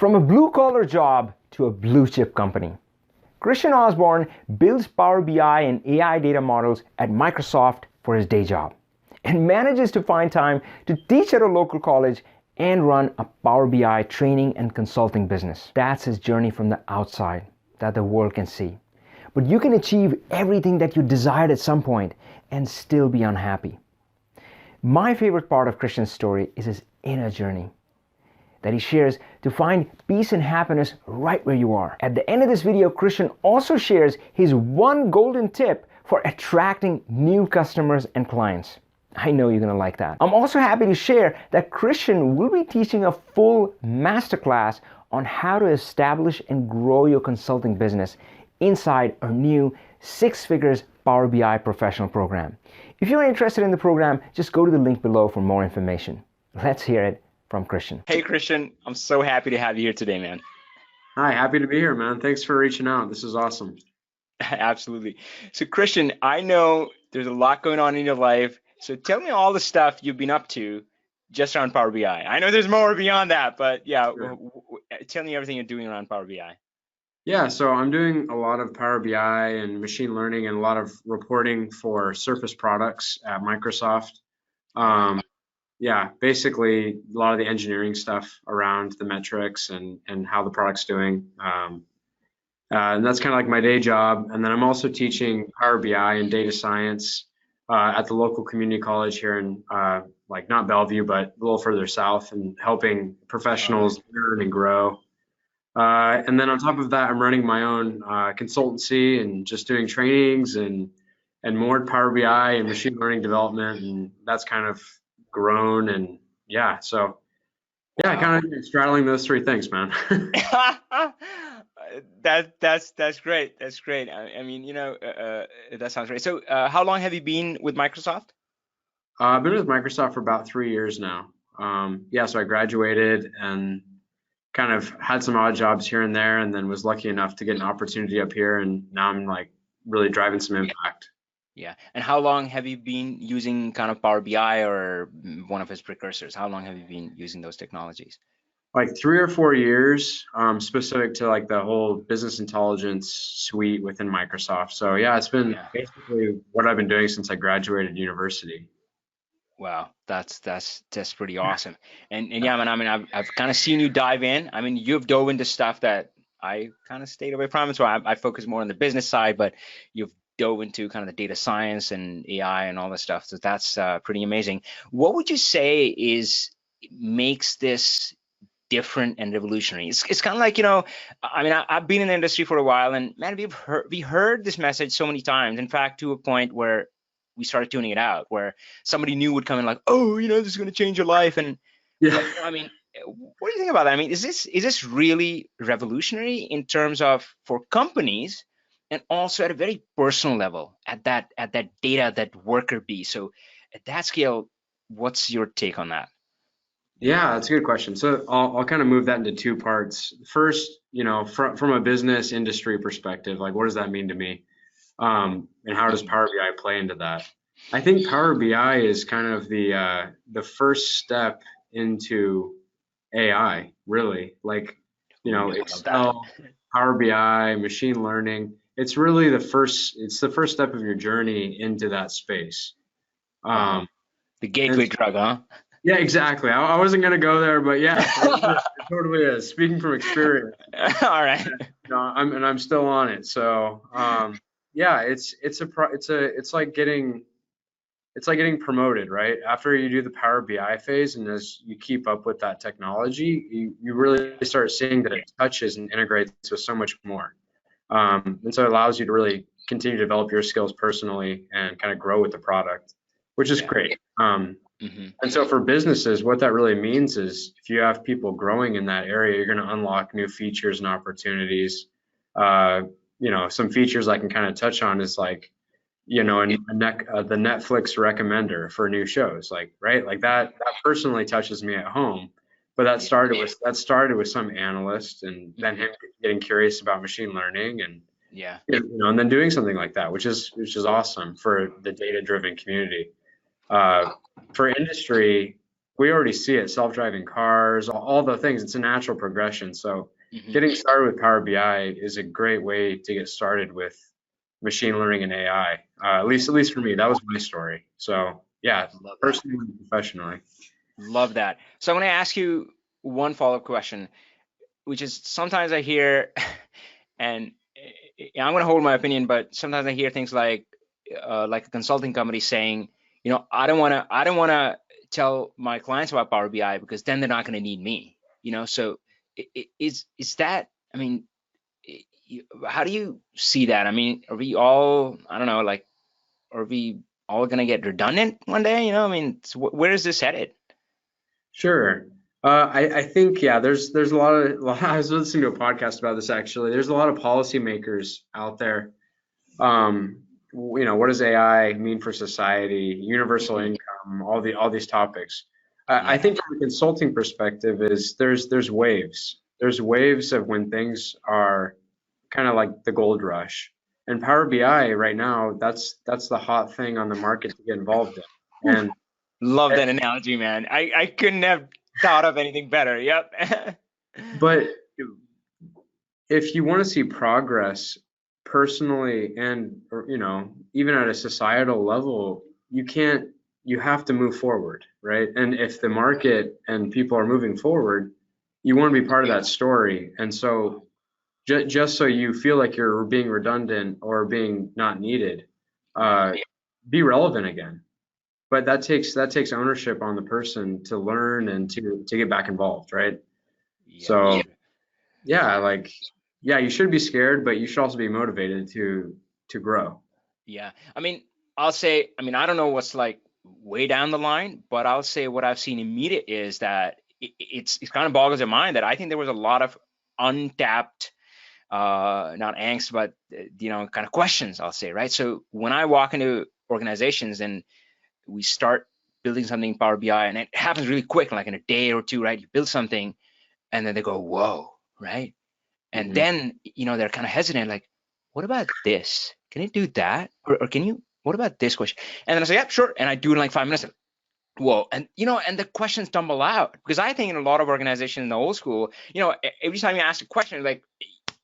From a blue-collar job to a blue-chip company, Christian Osborn builds Power BI and AI data models at Microsoft for his day job and manages to find time to teach at a local college and run a Power BI training and consulting business. That's his journey from the outside that the world can see. But you can achieve everything that you desired at some point and still be unhappy. My favorite part of Christian's story is his inner journey that he shares to find peace and happiness right where you are. At the end of this video, Christian also shares his one golden tip for attracting new customers and clients. I know you're gonna like that. I'm also happy to share that Christian will be teaching a full masterclass on how to establish and grow your consulting business inside our new 6 figures Power BI professional program. If you're interested in the program, just go to the link below for more information. Let's hear it from Christian. Hey Christian, I'm so happy to have you here today, man. Hi, happy to be here, man. Thanks for reaching out. This is awesome. Absolutely. So Christian, I know there's a lot going on in your life. So tell me all the stuff you've been up to just around Power BI. I know there's more beyond that, but yeah, Sure. Tell me everything you're doing around Power BI. Yeah, so I'm doing a lot of Power BI and machine learning and a lot of reporting for Surface products at Microsoft. Yeah, basically a lot of the engineering stuff around the metrics and how the product's doing. And that's kind of like my day job. And then I'm also teaching Power BI and data science at the local community college here in like not Bellevue, but a little further south, and helping professionals learn and grow. And then on top of that, I'm running my own consultancy and just doing trainings and more Power BI and machine learning development, and that's kind of grown. And yeah, so yeah, kind of straddling those 3 things, man. That's great. That's great. I mean, you know, that sounds great. So, how long have you been with Microsoft? I've been with Microsoft for about 3 years now. Yeah, so I graduated and kind of had some odd jobs here and there, and then was lucky enough to get an opportunity up here, and now I'm like really driving some impact. Yeah. And how long have you been using kind of Power BI or one of its precursors? How long have you been using those technologies? Like 3 or 4 years, specific to like the whole business intelligence suite within Microsoft. So yeah, it's been basically what I've been doing since I graduated university. Wow, that's pretty awesome. And yeah, man, I mean, I've kind of seen you dive in. I mean, you've dove into stuff that I kind of stayed away from. So I focus more on the business side, but you've dove into kind of the data science and AI and all this stuff. So that's pretty amazing. What would you say makes this different and revolutionary? It's kind of like, you know, I mean, I've been in the industry for a while, and man, we heard this message so many times. In fact, to a point where we started tuning it out, where somebody new would come in like, oh, you know, this is going to change your life. And Yeah. but, I mean, what do you think about that? I mean, is this really revolutionary in terms of for companies, and also at a very personal level, at that data, that worker bee? So at that scale, what's your take on that? Yeah, that's a good question. So I'll kind of move that into 2 parts. First, you know, from a business industry perspective, like what does that mean to me? And how does Power BI play into that? I think Power BI is kind of the first step into AI, really. Like, you know, Excel, Power BI, machine learning. It's really it's the first step of your journey into that space. The gateway drug, huh? Yeah, exactly. I wasn't gonna go there, but yeah, it totally is. Speaking from experience. All right. No, I'm still on it. So yeah, it's like getting promoted, right? After you do the Power BI phase, and as you keep up with that technology, you really start seeing that it touches and integrates with so much more. And so it allows you to really continue to develop your skills personally and kind of grow with the product, which is great. And so for businesses, what that really means is if you have people growing in that area, you're going to unlock new features and opportunities. You know, some features I can kind of touch on is like, you know, the Netflix recommender for new shows, like, right? Like that personally touches me at home. But that started with some analyst, and then him getting curious about machine learning, and you know, and then doing something like that, which is awesome for the data-driven community. For industry, we already see it, self-driving cars, all the things. It's a natural progression. So Hmm. getting started with Power BI is a great way to get started with machine learning and AI. At least for me, that was my story. So yeah, Love that. personally and professionally. Love that. So I'm going to ask you one follow-up question, which is sometimes I hear, and I'm going to hold my opinion, but sometimes I hear things like a consulting company saying, I don't want to tell my clients about Power BI because then they're not going to need me. So is that? I mean, how do you see that? I mean, are we all? I don't know, like, are we all going to get redundant one day? I mean, where is this headed? Sure. I think yeah, there's a lot of I was listening to a podcast about this actually. There's a lot of policymakers out there. What does AI mean for society, universal Hmm. income, all these topics. I Yeah. think from a consulting perspective is there's waves. There's waves of when things are kind of like the gold rush. And Power BI right now, that's the hot thing on the market to get involved in. Whew. And Love eh, that analogy, man. I couldn't have thought of anything better. Yep. but if you want to see progress personally and or, even at a societal level, you have to move forward, right? And if the market and people are moving forward, you want to be part of that story. And so just so you feel like you're being redundant or being not needed, Yeah. uh, be relevant again. But that takes ownership on the person to learn and to get back involved, right? Yeah. So yeah, like yeah, you should be scared, but you should also be motivated to grow. Yeah. I mean, I don't know what's like way down the line, but I'll say what I've seen in media is that it's kind of boggles your mind that I think there was a lot of untapped, not angst, but kind of questions, I'll say, right? So when I walk into organizations and we start building something in Power BI, and it happens really quick, like in a day or two, right? You build something, and then they go, "Whoa," right? And Hmm. then they're kind of hesitant, like, what about this? Can it do that? Or can you, what about this question? And then I say, yeah, sure. And I do it in like 5 minutes. Whoa. And and the questions tumble out because I think in a lot of organizations in the old school, every time you ask a question, like,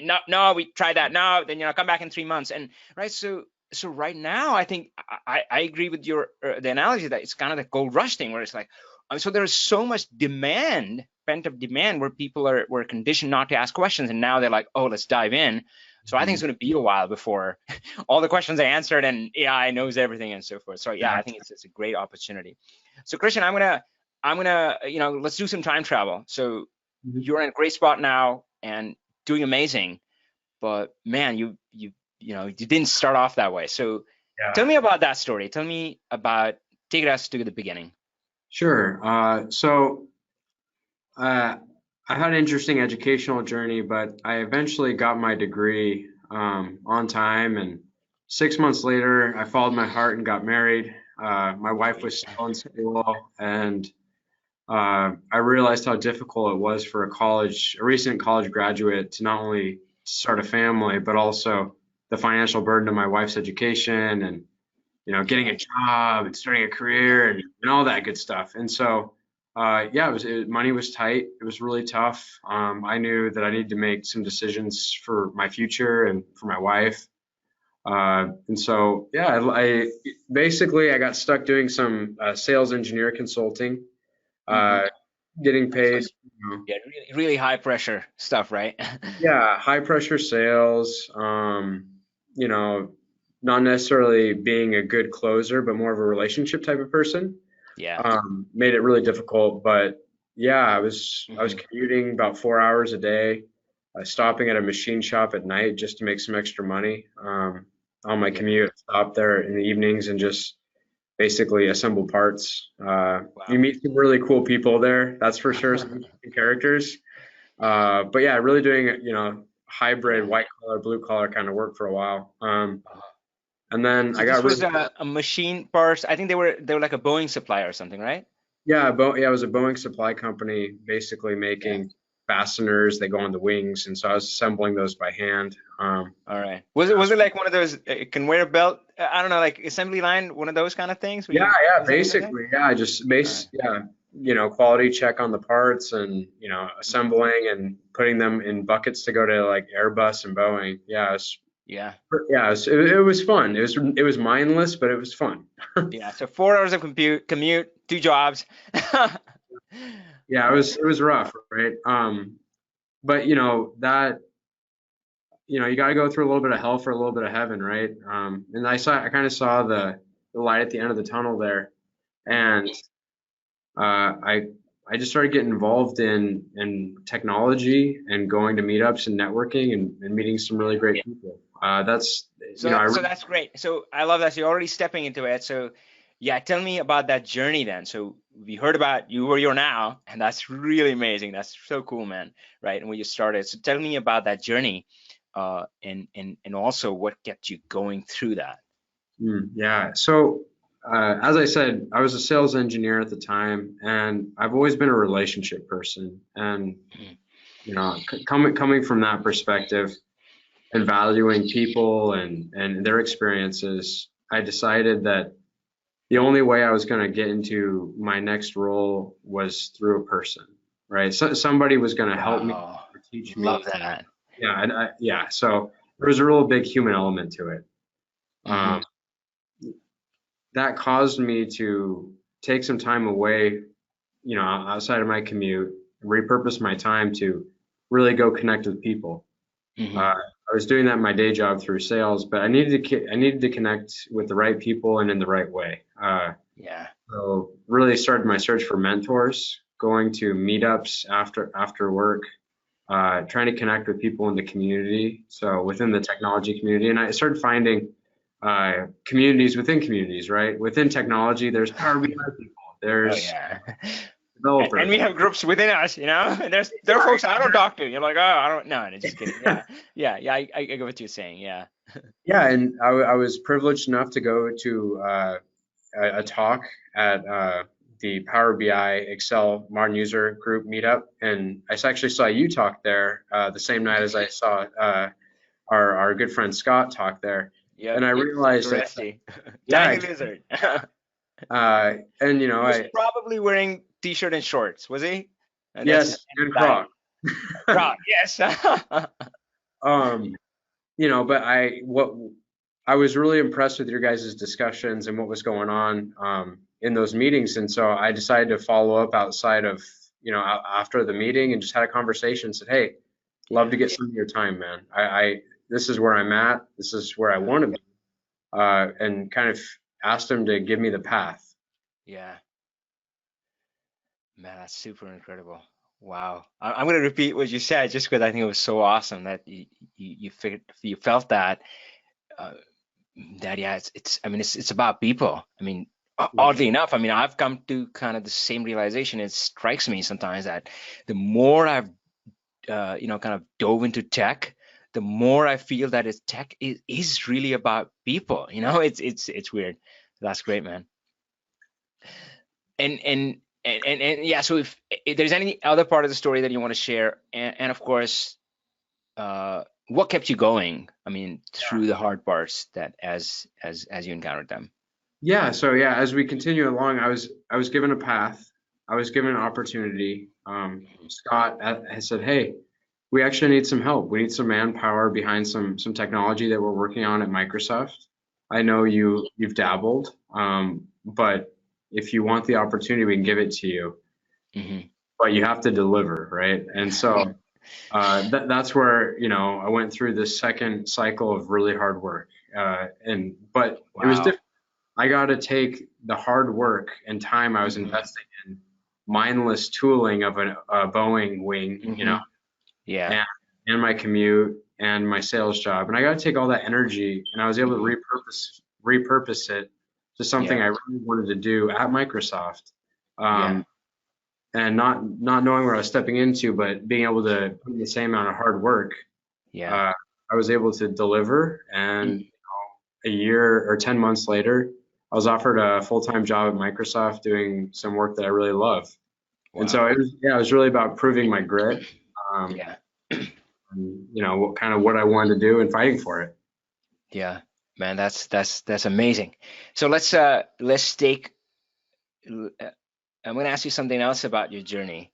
no, no, we tried that. No, then come back in 3 months. And right. So right now, I think I agree with your the analogy that it's kind of the gold rush thing where it's like, so there's so much demand, pent up demand, where people were conditioned not to ask questions, and now they're like, oh, let's dive in. So I think Hmm. it's going to be a while before all the questions are answered and AI knows everything and so forth. So yeah, Yeah. I think it's a great opportunity. So Christian, I'm gonna let's do some time travel. So Mhm. you're in a great spot now and doing amazing, but man, you didn't start off that way. So tell Yeah. me about that story. Tell me about take us to the beginning. Sure. Uh, I had an interesting educational journey, but I eventually got my degree on time. And 6 months later, I followed my heart and got married. My wife Great. was still in school, and I realized how difficult it was for a recent college graduate to not only start a family, but also the financial burden of my wife's education and, getting Yeah. a job and starting a Yeah. career and all that good stuff. And so, yeah, money was tight. It was really tough. I knew that I needed to make some decisions for my future and for my wife. And so, yeah, I basically I got stuck doing some sales engineer consulting, Hmm. uh, getting So paid, it's yeah, really, really high pressure stuff, right? yeah, high pressure sales, you know, not necessarily being a good closer, but more of a relationship type of person. Yeah. Made it really difficult, but yeah, I was Hmm. commuting about 4 hours a day, stopping at a machine shop at night just to make some extra money. On my Yeah. commute, stop there in the evenings and just basically assemble parts. You Wow. meet some really cool people there, that's for sure, some interesting characters. But yeah, really doing hybrid Yeah. white collar, blue collar kind of work for a while. Uh-huh. And then So I this got was really a machine parts. I think they were like a Boeing supplier or something, right? yeah, it was a Boeing supply company basically Yeah. making fasteners. They go on the wings, and so I was assembling those by hand. All right. Was it like one of those conveyor belt? I don't know, like assembly line, one of those kind of things where Yeah, you yeah, do something like that? basically, yeah, just All right. yeah. quality check on the parts and, assembling and putting them in buckets to go to like Airbus and Boeing. Yeah. It was fun. It was mindless, but it was fun. Yeah. So 4 hours of commute, 2 jobs. Yeah, it was rough, right? But that you got to go through a little bit of hell for a little bit of heaven, right? And I kind of saw the light at the end of the tunnel there, and I just started getting involved in technology and going to meetups and networking and meeting some really great people. That's So that's great. So I love that. So you're already stepping into it. So yeah, tell me about that journey then. So we heard about you where you're now, and that's really amazing. That's so cool, man. Right. And when you started. So tell me about that journey, and also what kept you going through that. Yeah. So as I said, I was a sales engineer at the time, and I've always been a relationship person. And coming from that perspective and valuing people and their experiences, I decided that the only way I was going to get into my next role was through a person, right? So somebody was going to help me Wow. or teach me. Love that. Yeah, so there was a real big human element to it. That caused me to take some time away, outside of my commute, repurpose my time to really go connect with people. I was doing that in my day job through sales, but I needed to connect with the right people and in the right way. Yeah. So really started my search for mentors, going to meetups after work, trying to connect with people in the community, so within the technology community, and I started finding communities within communities, right? Within technology, there's Power BI people, there's developers. And we have groups within us, and there are folks I don't talk to. You're like, oh, I don't. No, just kidding. Yeah. I get what you're saying. Yeah. Yeah, and I was privileged enough to go to a talk at the Power BI Excel Modern User Group meetup, and I actually saw you talk there the same night as I saw our good friend Scott talk there. Yeah. And I realized that, Tiny lizard. and he was probably wearing t-shirt and shorts, was he? Yes, and Croc. Croc, yes. But I was really impressed with your guys' discussions and what was going on in those meetings, and so I decided to follow up outside of after the meeting and just had a conversation. Said, hey, love to get some of your time, man. This is where I'm at. This is where I want to be, and kind of asked him to give me the path. Yeah. Man, that's super incredible. Wow. I'm going to repeat what you said just because I think it was so awesome that you felt that yeah, it's about people. I mean, oddly enough, I mean, I've come to kind of the same realization. It strikes me sometimes that the more I've kind of dove into tech, the more I feel that tech is really about people. It's weird. That's great, man. And yeah, so if there's any other part of the story that you want to share, and of course, what kept you going? I mean, through the hard parts that as you encountered them. Yeah, so as we continue along, I was given a path. I was given an opportunity. Scott has said, hey, we actually need some help. We need some manpower behind some technology that we're working on at Microsoft. I know you've dabbled, but if you want the opportunity, we can give it to you. But you have to deliver, right? And so that's where I went through this second cycle of really hard work. But it was different. I got to take the hard work and time I was investing in mindless tooling of a Boeing wing, and my commute and my sales job, and I got to take all that energy, and I was able to repurpose it to something I really wanted to do at Microsoft, and not knowing where I was stepping into, but being able to put in the same amount of hard work. I was able to deliver, and a year or 10 months later, I was offered a full-time job at Microsoft doing some work that I really love. And so it was really about proving my grit. And, what I wanted to do and fighting for it. Yeah, man, that's amazing. So let's take I'm going to ask you something else about your journey.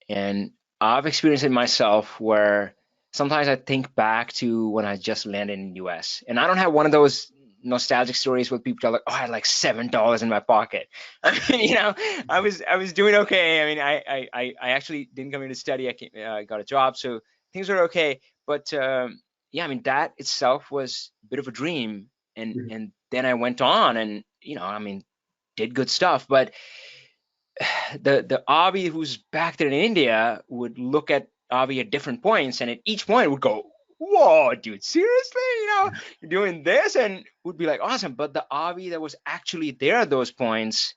And I've experienced it myself where sometimes I think back to when I just landed in the US. And I don't have one of those nostalgic stories where people are like, oh, I had like $7 in my pocket. I mean, I was doing okay. I mean, I actually didn't come here to study. I got a job, so things were okay. But yeah, I mean, that itself was a bit of a dream. And then I went on and, I mean, did good stuff. But the Avi who's back there in India would look at Avi at different points, and at each point would go, "Whoa, dude, seriously? You're doing this?" And would be like, "Awesome." But the Avi that was actually there at those points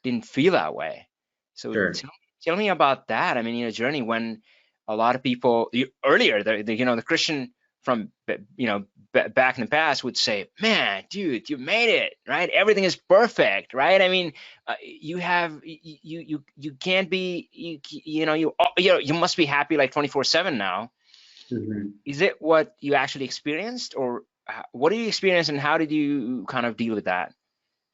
didn't feel that way. So Sure. tell me about that. I mean, journey when a lot of people earlier, the Christian from back in the past would say, "Man, dude, you made it, right? Everything is perfect, right? I mean, you have you can't be you must be happy like 24/7 now." Mhm. Is it what you actually experienced, or what did you experience, and how did you kind of deal with that?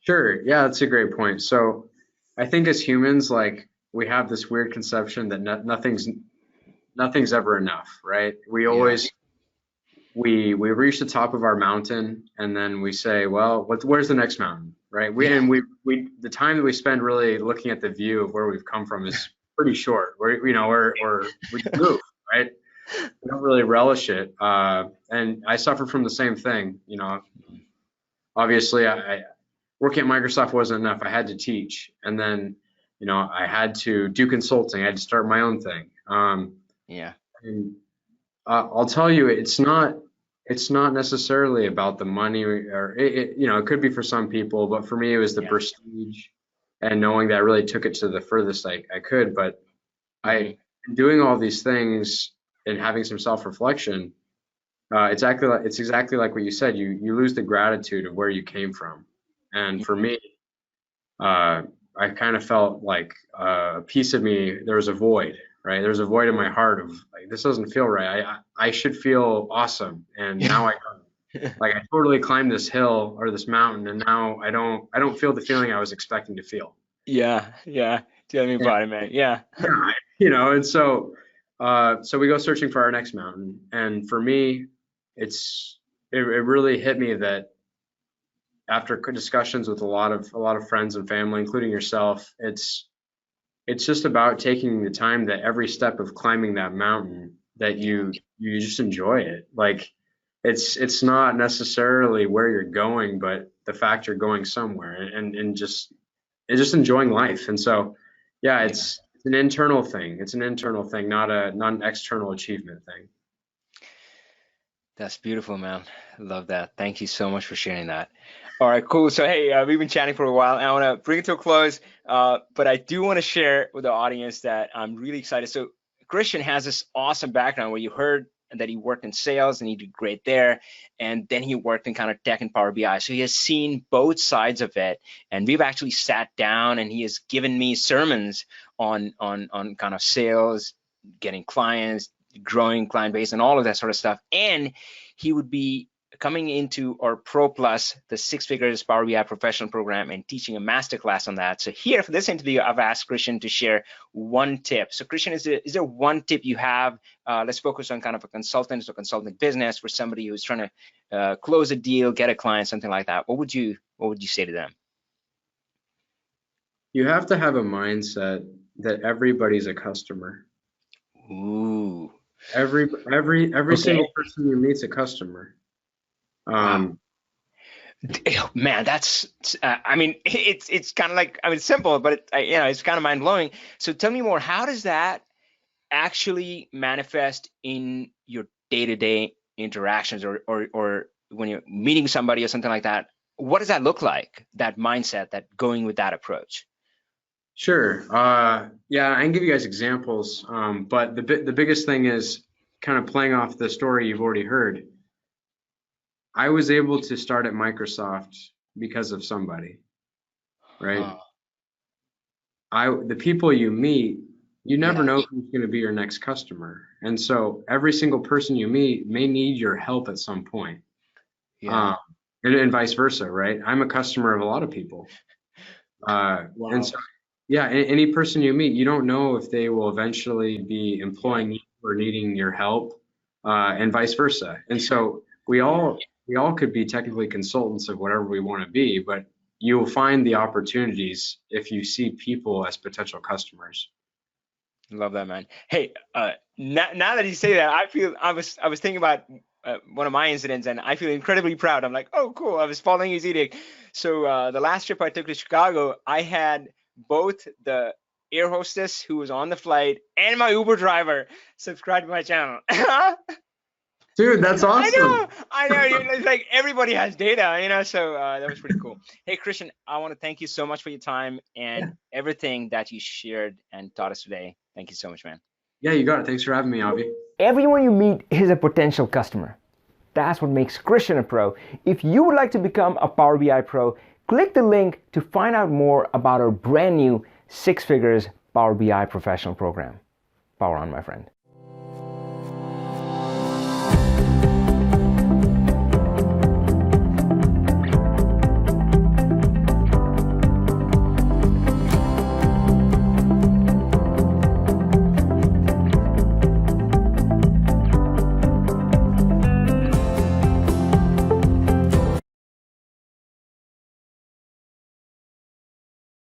Sure. Yeah, that's a great point. So I think as humans, like we have this weird conception that nothing's ever enough, right? We Yeah. always we reach the top of our mountain and then we say, well, where's the next mountain, right? Yeah. We the time that we spend really looking at the view of where we've come from is pretty short. We move, right? We don't really relish it. And I suffer from the same thing. Obviously, I working at Microsoft wasn't enough. I had to teach, and then I had to do consulting. I had to start my own thing. Yeah. And I'll tell you, it's not necessarily about the money, or it could be for some people, but for me, it was the Yeah. prestige and knowing that I really took it to the furthest I could. But Hmm. I, doing all these things and having some self-reflection, it's exactly like what you said. You lose the gratitude of where you came from, and for me, uh, I kind of felt like a piece of me, there was a void, right? There was a void in my heart of like, this doesn't feel right. I should feel awesome. And now I don't. Like I totally climbed this hill or this mountain and now I don't feel the feeling I was expecting to feel. Yeah, yeah. Tell me And about it, man. Yeah. yeah, and so we go searching for our next mountain. And for me, it really hit me that after discussions with a lot of friends and family, including yourself, it's just about taking the time that every step of climbing that mountain that you just enjoy it. Like it's not necessarily where you're going, but the fact you're going somewhere and just it's just enjoying life. And so yeah, Yeah. it's an internal thing. It's an internal thing, not an external achievement thing. That's beautiful, man. Love that. Thank you so much for sharing that. All right, cool. So, hey, we've been chatting for a while, and I want to bring it to a close. But I do want to share with the audience that I'm really excited. So, Christian has this awesome background where you heard that he worked in sales and he did great there, and then he worked in kind of tech and Power BI. So he has seen both sides of it, and we've actually sat down, and he has given me sermons on kind of sales, getting clients, growing client base, and all of that sort of stuff. And he would be coming into our Pro Plus, the six figures Power BI professional program, and teaching a master class on that. So here for this interview, I've asked Christian to share one tip. So Christian, is there one tip you have? Let's focus on kind of a consultant or consulting business for somebody who's trying to close a deal, get a client, something like that. What would you say to them? You have to have a mindset that everybody's a customer. Ooh, Every okay. single person you meet's a customer. Wow. Um, Man, that's I mean, it's kind of like, I mean, simple, but it's kind of mind blowing. So tell me more. How does that actually manifest in your day-to-day interactions, or when you're meeting somebody or something like that? What does that look like? That mindset, that going with that approach? Sure. Yeah, I can give you guys examples. But the biggest thing is kind of playing off the story you've already heard. I was able to start at Microsoft because of somebody, right? Huh. The people you meet, you never Yeah. know who's going to be your next customer. And so every single person you meet may need your help at some point. Yeah. Um, and vice versa, right? I'm a customer of a lot of people. And Wow. so Yeah, any person you meet, you don't know if they will eventually be employing you or needing your help, and vice versa. And so we all could be technically consultants of whatever we want to be, but you will find the opportunities if you see people as potential customers. Love that, man. Hey, now that you say that, I was thinking about one of my incidents, and I feel incredibly proud. I'm like, oh, cool. I was following his edict. So the last trip I took to Chicago, I had both the air hostess who was on the flight and my Uber driver subscribe to my channel. Dude, that's awesome. I know. It's like everybody has data, so that was pretty cool. Hey, Christian, I want to thank you so much for your time and everything that you shared and taught us today. Thank you so much, man. Yeah, you got it. Thanks for having me, Avi. Everyone you meet is a potential customer. That's what makes Christian a pro. If you would like to become a Power BI pro, click the link to find out more about our brand new 6 figures Power BI professional program. Power on, my friend.